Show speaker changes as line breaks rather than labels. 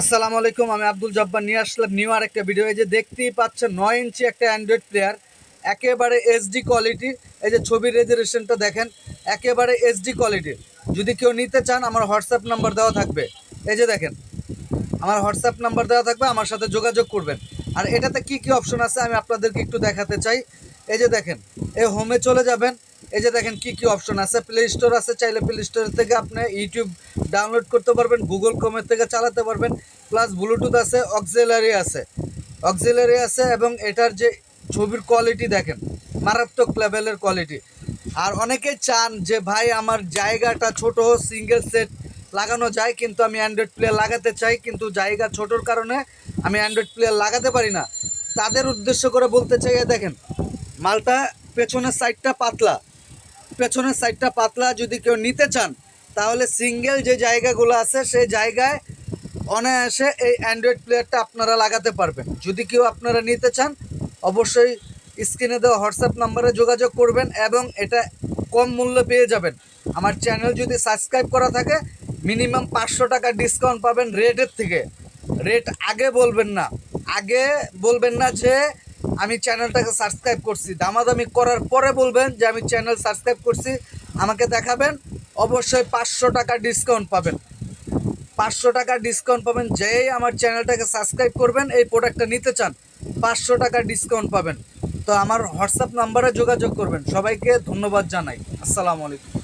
আসসালামু আলাইকুম, আমি আব্দুল জব্বার নিয়ে আসলাম নিউ আর একটা ভিডিও। এই যে দেখতেই পাচ্ছেন 9 ইঞ্চি একটা অ্যান্ড্রয়েড প্লেয়ার, একেবারে এইচডি কোয়ালিটির। এই যে ছবির রেজুলেশনটা দেখেন, একেবারে এইচডি কোয়ালিটির। যদি কেউ নিতে চান আমার হোয়াটসঅ্যাপ নাম্বার দেওয়া থাকবে। এই যে দেখেন, আমার হোয়াটসঅ্যাপ নাম্বার দেওয়া থাকবে, আমার সাথে যোগাযোগ করবেন। আর এটাতে কি কি অপশন আছে আমি আপনাদেরকে একটু দেখাতে চাই। এই যে দেখেন, এই হোমে চলে যাবেন। এই যে দেখেন কি কি অপশন আছে। প্লে স্টোর আছে, চাইলে প্লে স্টোর থেকে আপনি ইউটিউব ডাউনলোড করতে পারবেন, গুগল ক্রোমের থেকে চালাতে পারবেন। প্লাস ব্লুটুথ আছে, অক্সিলারি আছে এবং এটার যে ছবির কোয়ালিটি দেখেন, মারাত্মক লেভেলের কোয়ালিটি। আর অনেকেই চান যে ভাই আমার জায়গাটা ছোট, সিঙ্গেল সেট লাগানো যায়, কিন্তু আমি অ্যান্ড্রয়েড প্লেয়ার লাগাতে চাই, কিন্তু জায়গা ছোটোর কারণে আমি অ্যান্ড্রয়েড প্লেয়ার লাগাতে পারি না। তাদের উদ্দেশ্য করে বলতে চাই, দেখেন মালটা পেছনের সাইডটা পাতলা। যদি কেউ নিতে চান তাহলে সিঙ্গেল যে জায়গাগুলো আছে সেই জায়গায় অনায়াসে এই অ্যান্ড্রয়েড প্লেয়ারটা আপনারা লাগাতে পারবেন। যদি কেউ আপনারা নিতে চান অবশ্যই স্ক্রিনে দেওয়া হোয়াটসঅ্যাপ নাম্বারে যোগাযোগ করবেন এবং এটা কম মূল্যে পেয়ে যাবেন। আমার চ্যানেল যদি সাবস্ক্রাইব করা থাকে মিনিমাম 500 টাকা ডিসকাউন্ট পাবেন রেটের থেকে। রেট আগে বলবেন না যে আমি চ্যানেলটাকে সাবস্ক্রাইব করছি। দামাদামি করার পরে বলবেন যে আমি চ্যানেল সাবস্ক্রাইব করছি, আমাকে দেখাবেন। অবশ্যই 500 টাকা ডিসকাউন্ট পাবেন। 500 টাকা ডিসকাউন্ট পাবেন। যেই আমার চ্যানেলটাকে সাবস্ক্রাইব করবেন, এই প্রোডাক্টটা নিতে চান 500 টাকা ডিসকাউন্ট পাবেন। তো আমার হোয়াটসঅ্যাপ নাম্বারে যোগাযোগ করবেন। সবাইকে ধন্যবাদ জানাই। আসসালামু আলাইকুম।